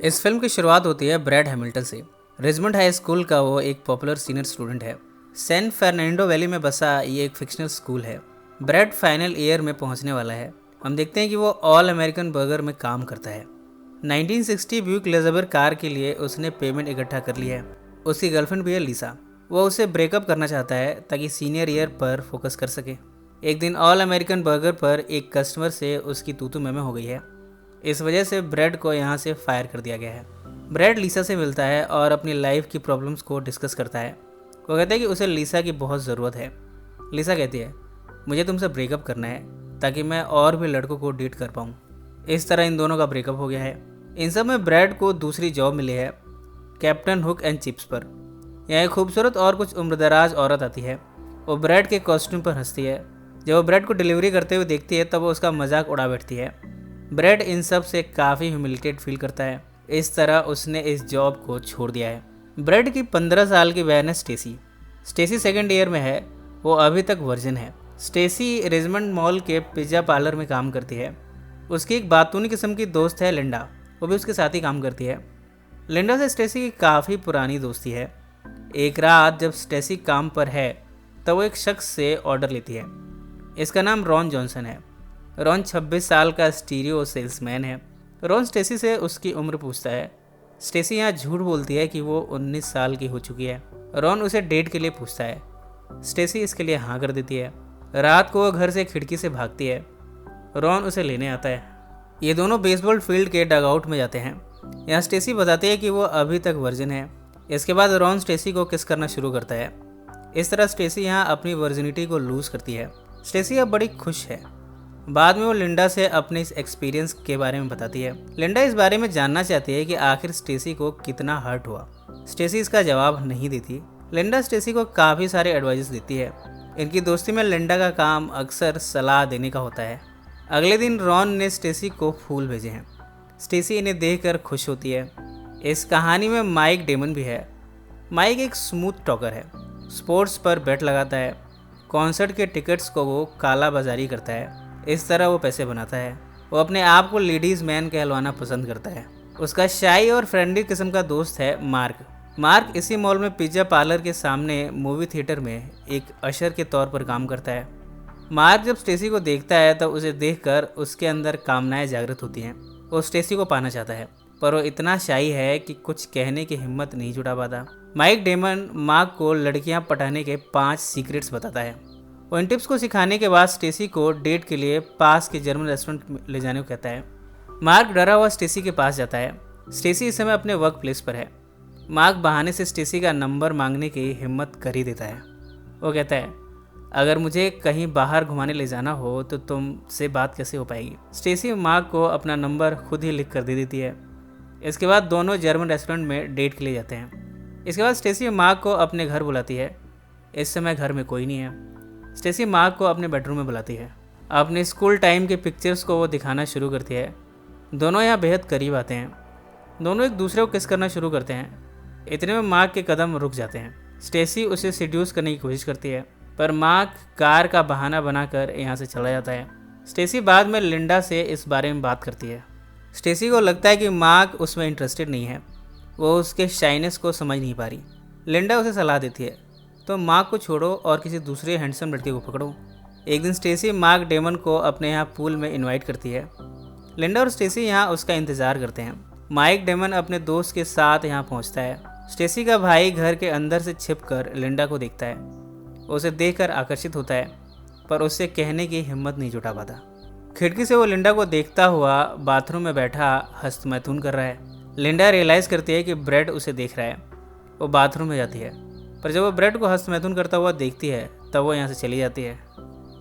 इस फिल्म की शुरुआत होती है ब्रैड हैमिल्टन से। रिचमंड हाई स्कूल का वो एक पॉपुलर सीनियर स्टूडेंट है। सैन फर्नांडो वैली में बसा ये एक फिक्शनल स्कूल है। ब्रैड फाइनल ईयर में पहुंचने वाला है। हम देखते हैं कि वो ऑल अमेरिकन बर्गर में काम करता है। 1960 ब्यूक एलिजाबेथ कार के लिए उसने पेमेंट इकट्ठा कर लिया है। उसकी गर्लफ्रेंड भी है लिसा। वो उसे ब्रेकअप करना चाहता है ताकि सीनियर ईयर पर फोकस कर सके। एक दिन ऑल अमेरिकन बर्गर पर एक कस्टमर से उसकी तूतू मैमे हो गई है। इस वजह से ब्रैड को यहाँ से फायर कर दिया गया है। ब्रैड लिसा से मिलता है और अपनी लाइफ की प्रॉब्लम्स को डिस्कस करता है। वो कहता है कि उसे लिसा की बहुत ज़रूरत है। लिसा कहती है, मुझे तुमसे ब्रेकअप करना है ताकि मैं और भी लड़कों को डेट कर पाऊँ। इस तरह इन दोनों का ब्रेकअप हो गया है। इन सब में ब्रैड को दूसरी जॉब मिली है कैप्टन हुक एंड चिप्स पर। यहाँ एक खूबसूरत और कुछ उम्रदराज औरत आती है। वो ब्रैड के कॉस्ट्यूम पर हंसती है। जब वो ब्रैड को डिलीवरी करते हुए देखती है तब वो उसका मजाक उड़ा बैठती है। ब्रैड इन सब से काफ़ी ह्यूमिलेटेड फील करता है। इस तरह उसने इस जॉब को छोड़ दिया है। ब्रैड की 15 साल की बहन है स्टेसी। स्टेसी सेकेंड ईयर में है। वो अभी तक वर्जिन है। स्टेसी रिचमंड मॉल के पिज़्ज़ा पार्लर में काम करती है। उसकी एक बातूनी किस्म की दोस्त है लिंडा। वो भी उसके साथ ही काम करती है। लिंडा से स्टेसी की काफ़ी पुरानी दोस्ती है। एक रात जब स्टेसी काम पर है तब वो एक शख्स से ऑर्डर लेती है। इसका नाम रॉन जॉनसन है। रॉन 26 साल का स्टीरियो सेल्समैन है। रॉन स्टेसी से उसकी उम्र पूछता है। स्टेसी यहाँ झूठ बोलती है कि वो 19 साल की हो चुकी है। रॉन उसे डेट के लिए पूछता है। स्टेसी इसके लिए हाँ कर देती है। रात को वो घर से खिड़की से भागती है। रॉन उसे लेने आता है। ये दोनों बेसबॉल फील्ड के डगआउट में जाते हैं। यहाँ स्टेसी बताती है कि वो अभी तक वर्जिन है। इसके बाद रॉन स्टेसी को किस करना शुरू करता है। इस तरह स्टेसी यहाँ अपनी वर्जिनिटी को लूज़ करती है। स्टेसी अब बड़ी खुश है। बाद में वो लिंडा से अपने इस एक्सपीरियंस के बारे में बताती है। लिंडा इस बारे में जानना चाहती है कि आखिर स्टेसी को कितना हर्ट हुआ। स्टेसी इसका जवाब नहीं देती। लिंडा स्टेसी को काफ़ी सारे एडवाइस देती है। इनकी दोस्ती में लिंडा का काम अक्सर सलाह देने का होता है। अगले दिन रॉन ने स्टेसी को फूल भेजे हैं। स्टेसी इन्हें देखकर खुश होती है। इस कहानी में माइक डेमन भी है। माइक एक स्मूथ टॉकर है। स्पोर्ट्स पर बेट लगाता है। कॉन्सर्ट के टिकट्स को वो काला बाजारी करता है। इस तरह वो पैसे बनाता है। वो अपने आप को लेडीज़ मैन कहलवाना पसंद करता है। उसका शाई और फ्रेंडली किस्म का दोस्त है मार्क इसी मॉल में पिज़्ज़ा पार्लर के सामने मूवी थिएटर में एक अशर के तौर पर काम करता है। मार्क जब स्टेसी को देखता है तब उसे देखकर उसके अंदर कामनाएं जागृत होती हैं। वो स्टेसी को पाना चाहता है पर वो इतना शाई है कि कुछ कहने की हिम्मत नहीं जुटा पाता। माइक डेमन मार्क को लड़कियां पटाने के 5 सीक्रेट्स बताता है। उन टिप्स को सिखाने के बाद स्टेसी को डेट के लिए पास के जर्मन रेस्टोरेंट ले जाने को कहता है। मार्क डरा हुआ स्टेसी के पास जाता है। स्टेसी इस समय अपने वर्क प्लेस पर है। मार्क बहाने से स्टेसी का नंबर मांगने की हिम्मत कर ही देता है। वो कहता है, अगर मुझे कहीं बाहर घुमाने ले जाना हो तो तुमसे बात कैसे हो पाएगी। स्टेसी मार्क को अपना नंबर खुद ही लिख कर दे देती है। इसके बाद दोनों जर्मन रेस्टोरेंट में डेट के लिए जाते हैं। इसके बाद स्टेसी मार्क को अपने घर बुलाती है। इस समय घर में कोई नहीं है। स्टेसी मार्क को अपने बेडरूम में बुलाती है। अपने स्कूल टाइम के पिक्चर्स को वो दिखाना शुरू करती है। दोनों यहाँ बेहद करीब आते हैं। दोनों एक दूसरे को किस करना शुरू करते हैं। इतने में मार्क के कदम रुक जाते हैं। स्टेसी उसे सिड्यूस करने की कोशिश करती है पर मार्क कार का बहाना बनाकर यहाँ से चला जाता है। स्टेसी बाद में लिंडा से इस बारे में बात करती है। स्टेसी को लगता है कि मार्क उसमें इंटरेस्टेड नहीं है। वो उसके शाइनेस को समझ नहीं पा रही। लिंडा उसे सलाह देती है, तो मार्क को छोड़ो और किसी दूसरे हैंडसम लड़के को पकड़ो। एक दिन स्टेसी मार्क डेमन को अपने यहाँ पूल में इनवाइट करती है। लिंडा और स्टेसी यहाँ उसका इंतज़ार करते हैं। माइक डेमन अपने दोस्त के साथ यहाँ पहुँचता है। स्टेसी का भाई घर के अंदर से छिपकर लिंडा को देखता है। उसे देखकर आकर्षित होता है पर उससे कहने की हिम्मत नहीं जुटा पाता। खिड़की से वो लिंडा को देखता हुआ बाथरूम में बैठा हस्तमैथुन कर रहा है। लिंडा रियलाइज़ करती है कि ब्रैड उसे देख रहा है। वो बाथरूम में जाती है पर जब वो ब्रैड को हस्तमैथुन करता हुआ देखती है तब वो यहाँ से चली जाती है।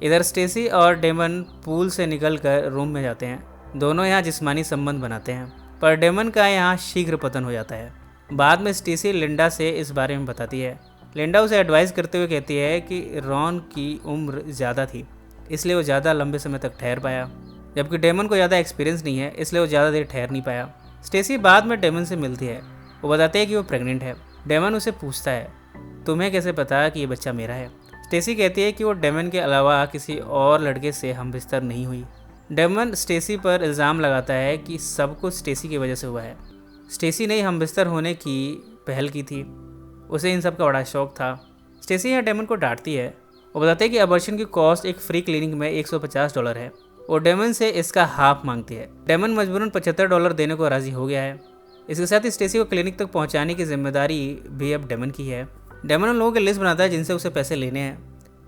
इधर स्टेसी और डेमन पूल से निकलकर रूम में जाते हैं। दोनों यहाँ जिस्मानी संबंध बनाते हैं पर डेमन का यहाँ शीघ्र पतन हो जाता है। बाद में स्टेसी लिंडा से इस बारे में बताती है। लिंडा उसे एडवाइस करते हुए कहती है कि रॉन की उम्र ज़्यादा थी इसलिए वो ज़्यादा लंबे समय तक ठहर पाया, जबकि डेमन को ज़्यादा एक्सपीरियंस नहीं है इसलिए वो ज़्यादा देर ठहर नहीं पाया। स्टेसी बाद में डेमन से मिलती है। वो बताते हैं कि वो प्रेग्नेंट है। डेमन उसे पूछता है, तुम्हें कैसे पता कि ये बच्चा मेरा है। स्टेसी कहती है कि वो डेमन के अलावा किसी और लड़के से हम बिस्तर नहीं हुई। डेमन स्टेसी पर इल्ज़ाम लगाता है कि सब कुछ स्टेसी की वजह से हुआ है। स्टेसी ने हमबिस्तर होने की पहल की थी, उसे इन सब का बड़ा शौक था। स्टेसी यहाँ डेमन को डांटती है। वो बताते हैं कि अबॉर्शन की कॉस्ट एक फ्री क्लिनिक में $150 है। वो डेमन से इसका हाफ मांगती है। डेमन मजबूरन $75 देने को राजी हो गया है। इसके साथ ही स्टेसी को क्लिनिक तक पहुंचाने की जिम्मेदारी भी अब डेमन की है। डेमन उन लोगों की लिस्ट बनाता है जिनसे उसे पैसे लेने हैं,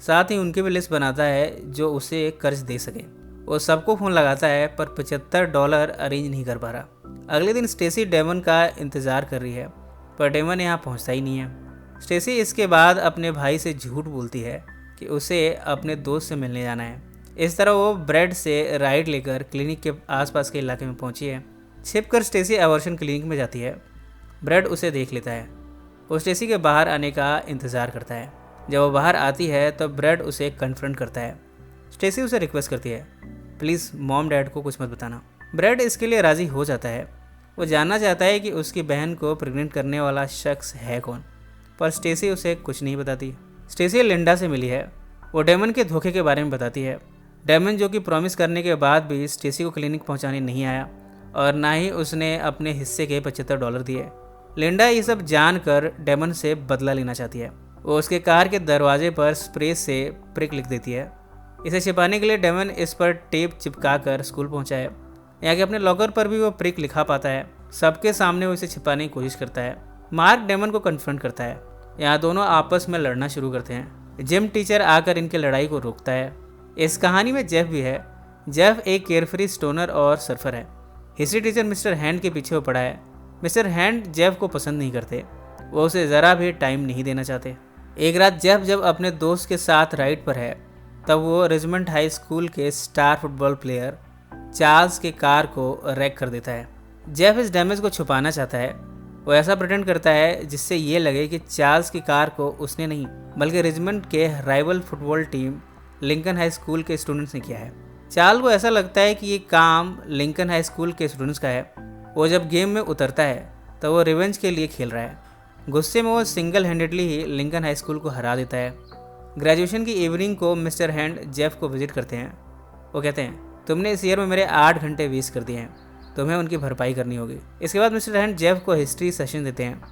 साथ ही उनकी भी लिस्ट बनाता है जो उसे कर्ज दे सके। वो सबको फ़ोन लगाता है पर $75 अरेंज नहीं कर पा रहा। अगले दिन स्टेसी डेमन का इंतज़ार कर रही है पर डेमन यहाँ पहुँचता ही नहीं है। स्टेसी इसके बाद अपने भाई से झूठ बोलती है कि उसे अपने दोस्त से मिलने जाना है। इस तरह वो ब्रेड से राइड लेकर क्लिनिक के आसपास के इलाके में पहुंची है। छिपकर स्टेसी अबॉर्शन क्लिनिक में जाती है। ब्रेड उसे देख लेता है। वो स्टेसी के बाहर आने का इंतज़ार करता है। जब वो बाहर आती है तो ब्रेड उसे कन्फ्रंट करता है। स्टेसी उसे रिक्वेस्ट करती है, प्लीज़ मॉम डैड को कुछ मत बताना। ब्रेड इसके लिए राज़ी हो जाता है। वो जानना चाहता है कि उसकी बहन को प्रेग्नेंट करने वाला शख्स है कौन, पर स्टेसी उसे कुछ नहीं बताती। स्टेसी लिंडा से मिली है। वो डेमन के धोखे के बारे में बताती है। डेमन जो कि प्रॉमिस करने के बाद भी स्टेसी को क्लिनिक पहुंचाने नहीं आया और ना ही उसने अपने हिस्से के $75 दिए। लिंडा ये सब जानकर डेमन से बदला लेना चाहती है। वो उसके कार के दरवाजे पर स्प्रे से प्रिक लिख देती है। इसे छिपाने के लिए डेमन इस पर टेप चिपका कर स्कूल पहुंचा है। यहाँ के अपने लॉकर पर भी वो प्रिक लिखा पाता है। सबके सामने वो इसे छिपाने की कोशिश करता है। मार्क डेमन को कन्फ्रंट करता है। यहाँ दोनों आपस में लड़ना शुरू करते हैं। जिम टीचर आकर इनके लड़ाई को रोकता है। इस कहानी में जेफ भी है। जेफ एक केयरफ्री स्टोनर और सर्फर है। हिस्ट्री टीचर मिस्टर हैंड के पीछे हो पड़ा है। मिस्टर हैंड जेफ को पसंद नहीं करते, वो उसे ज़रा भी टाइम नहीं देना चाहते। एक रात जेफ जब अपने दोस्त के साथ राइड पर है तब वो रिजमंड हाई स्कूल के स्टार फुटबॉल प्लेयर चार्ल्स के कार को रैक कर देता है। जेफ इस डैमेज को छुपाना चाहता है। वो ऐसा प्रिटेंड करता है जिससे ये लगे कि चार्ल्स की कार को उसने नहीं बल्कि रिजमंड के rival football team Lincoln high school के स्टूडेंट्स ने किया है। चार्ल्स को ऐसा लगता है कि ये काम लिंकन हाई स्कूल के स्टूडेंट्स का है। वो जब गेम में उतरता है तो वो रिवेंज के लिए खेल रहा है। गुस्से में वो सिंगल हैंडेडली ही लिंकन हाई स्कूल को हरा देता है। ग्रेजुएशन की इवनिंग को मिस्टर हैंड जेफ को विजिट करते हैं। वो कहते हैं, तुमने इस ईयर में मेरे 8 घंटे वेस्ट कर दिए हैं, तुम्हें उनकी भरपाई करनी होगी। इसके बाद मिस्टर हैंड जेफ को हिस्ट्री सेशन देते हैं।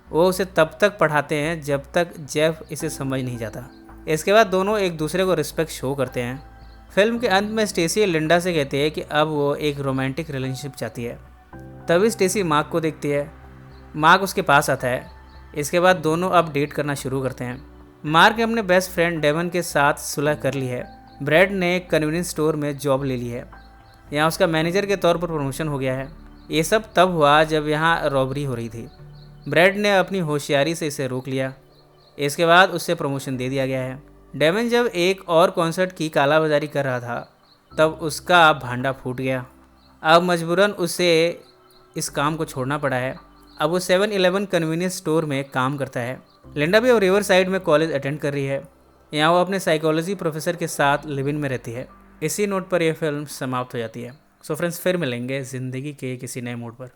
वो उसे तब तक पढ़ाते हैं जब तक जेफ इसे समझ नहीं जाता। इसके बाद दोनों एक दूसरे को रिस्पेक्ट शो करते हैं। फिल्म के अंत में स्टेसी लिंडा से कहती है कि अब वो एक रोमांटिक रिलेशनशिप चाहती है। तभी स्टेसी मार्क को देखती है। मार्क उसके पास आता है। इसके बाद दोनों अब डेट करना शुरू करते हैं। मार्क ने अपने बेस्ट फ्रेंड डेवन के साथ सुलह कर ली है। ब्रेड ने कन्वीनियंस स्टोर में जॉब ले ली है। यहाँ उसका मैनेजर के तौर पर प्रमोशन हो गया है। ये सब तब हुआ जब यहाँ रॉबरी हो रही थी। ब्रेड ने अपनी होशियारी से इसे रोक लिया। इसके बाद उससे प्रमोशन दे दिया गया है। डेवन जब एक और कॉन्सर्ट की कालाबाजारी कर रहा था तब उसका भांडा फूट गया। अब मजबूरन उसे इस काम को छोड़ना पड़ा है। अब वो 7-Eleven कन्वीनियंस स्टोर में काम करता है। लिंडा भी अब रिवर साइड में कॉलेज अटेंड कर रही है। यहाँ वो अपने साइकोलॉजी प्रोफेसर के साथ लिव इन में रहती है। इसी नोट पर यह फिल्म समाप्त हो जाती है। सो फ्रेंड्स, फिर मिलेंगे ज़िंदगी के किसी नए मोड़ पर।